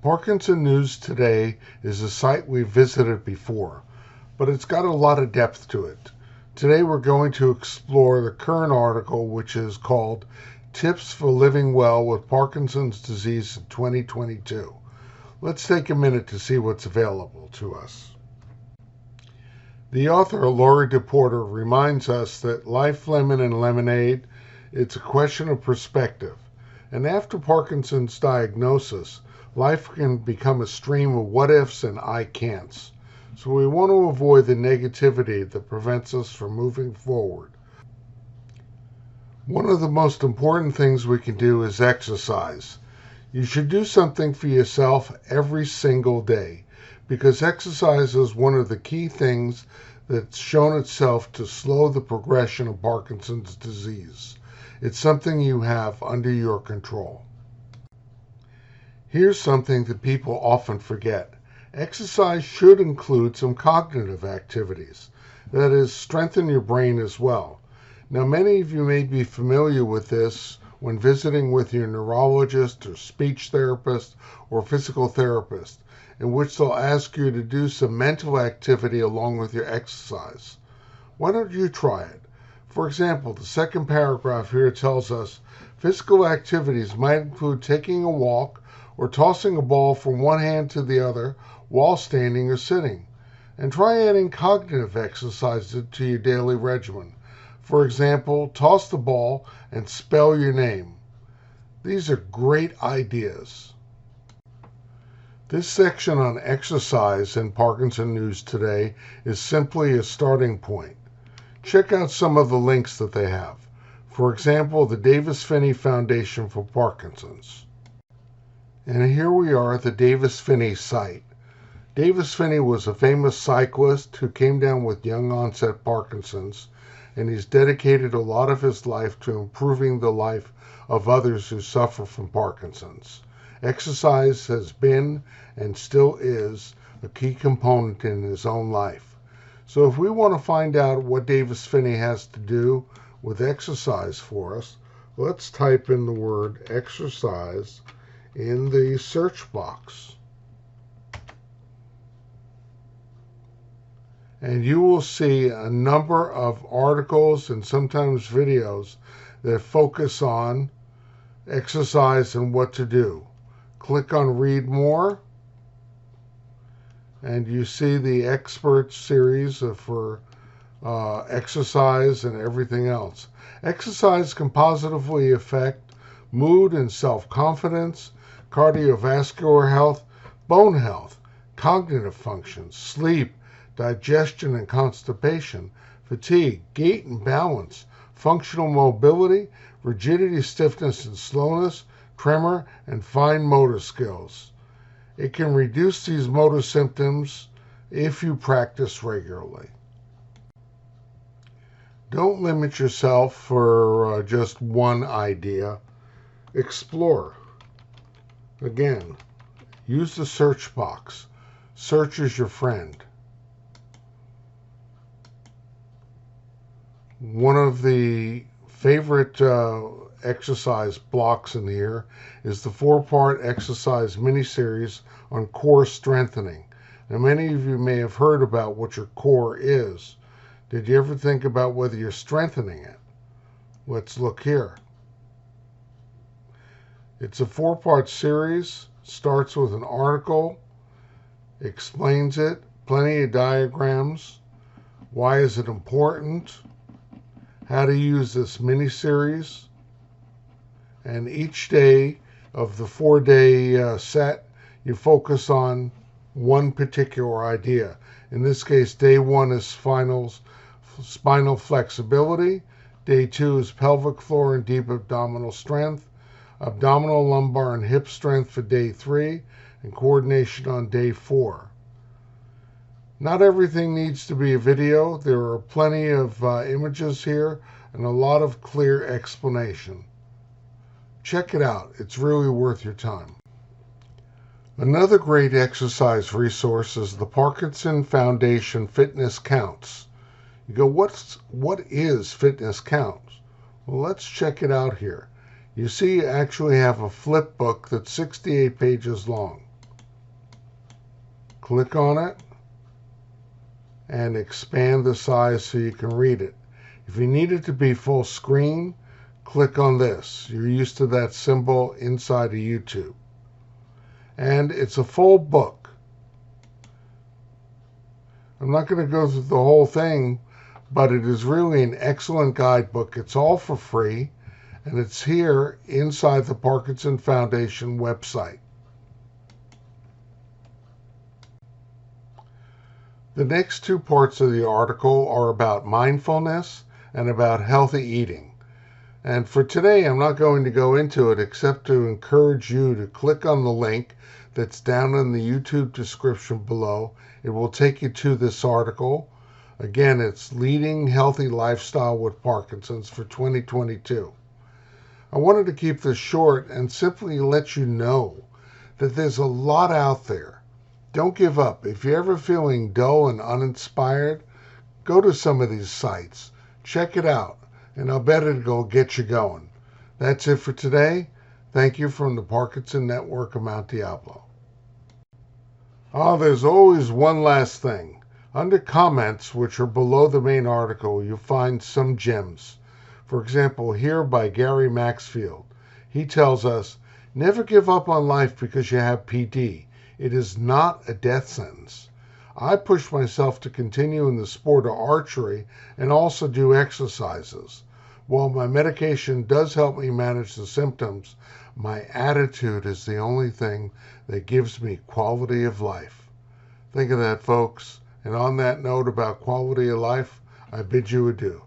Parkinson News Today is a site we've visited before, but it's got a lot of depth to it. Today we're going to explore the current article, which is called Tips for Living Well with Parkinson's Disease in 2022. Let's take a minute to see what's available to us. The author, Laurie DePorter, reminds us that life, lemon, and lemonade, it's a question of perspective. And after Parkinson's diagnosis, life can become a stream of what-ifs and I can'ts. So we want to avoid the negativity that prevents us from moving forward. One of the most important things we can do is exercise. You should do something for yourself every single day, because exercise is one of the key things that's shown itself to slow the progression of Parkinson's disease. It's something you have under your control. Here's something that people often forget. Exercise should include some cognitive activities. That is, strengthen your brain as well. Now, many of you may be familiar with this when visiting with your neurologist or speech therapist or physical therapist, in which they'll ask you to do some mental activity along with your exercise. Why don't you try it? For example, the second paragraph here tells us physical activities might include taking a walk or tossing a ball from one hand to the other while standing or sitting. And try adding cognitive exercises to your daily regimen. For example, toss the ball and spell your name. These are great ideas. This section on exercise in Parkinson News Today is simply a starting point. Check out some of the links that they have. For example, the Davis-Finney Foundation for Parkinson's. And here we are at the Davis-Finney site. Davis-Finney was a famous cyclist who came down with young onset Parkinson's, and he's dedicated a lot of his life to improving the life of others who suffer from Parkinson's. Exercise has been and still is a key component in his own life. So if we want to find out what Davis-Finney has to do with exercise for us, let's type in the word exercise in the search box. And you will see a number of articles and sometimes videos that focus on exercise and what to do. Click on Read More, and you see the expert series for exercise and everything else. Exercise can positively affect mood and self-confidence, cardiovascular health, bone health, cognitive functions, sleep, digestion and constipation, fatigue, gait and balance, functional mobility, rigidity, stiffness and slowness, tremor, and fine motor skills. It can reduce these motor symptoms if you practice regularly. Don't limit yourself for just one idea. Explore. Again, use the search box. Search is your friend. One of the favorite exercise blocks in here is the 4-part exercise mini-series on core strengthening. Now, many of you may have heard about what your core is. Did you ever think about whether you're strengthening it? Let's look here. It's a 4-part series, starts with an article, explains it, plenty of diagrams, why is it important, how to use this mini-series, and each day of the 4-day set, you focus on one particular idea. In this case, day 1 is spinal flexibility, day 2 is pelvic floor and deep abdominal strength, abdominal, lumbar, and hip strength for day 3, and coordination on day 4. Not everything needs to be a video. There are plenty of images here and a lot of clear explanation. Check it out. It's really worth your time. Another great exercise resource is the Parkinson Foundation Fitness Counts. You go, what is Fitness Counts? Well, let's check it out here. You see, you actually have a flip book that's 68 pages long. click on it and expand the size so you can read it. If you need it to be full screen, click on this. You're used to that symbol inside of YouTube. And it's a full book. I'm not going to go through the whole thing, but it is really an excellent guidebook. It's all for free, and it's here inside the Parkinson Foundation website. The next two parts of the article are about mindfulness and about healthy eating. And for today, I'm not going to go into it except to encourage you to click on the link that's down in the YouTube description below. It will take you to this article. Again, it's Leading Healthy Lifestyle with Parkinson's for 2022. I wanted to keep this short and simply let you know that there's a lot out there. Don't give up. If you're ever feeling dull and uninspired, go to some of these sites. Check it out, and I'll bet it'll get you going. That's it for today. Thank you from the Parkinson Network of Mount Diablo. There's always one last thing. Under comments, which are below the main article, you'll find some gems. For example, here by Gary Maxfield. He tells us, never give up on life because you have PD. It is not a death sentence. I push myself to continue in the sport of archery and also do exercises. While my medication does help me manage the symptoms, my attitude is the only thing that gives me quality of life. Think of that, folks. And on that note about quality of life, I bid you adieu.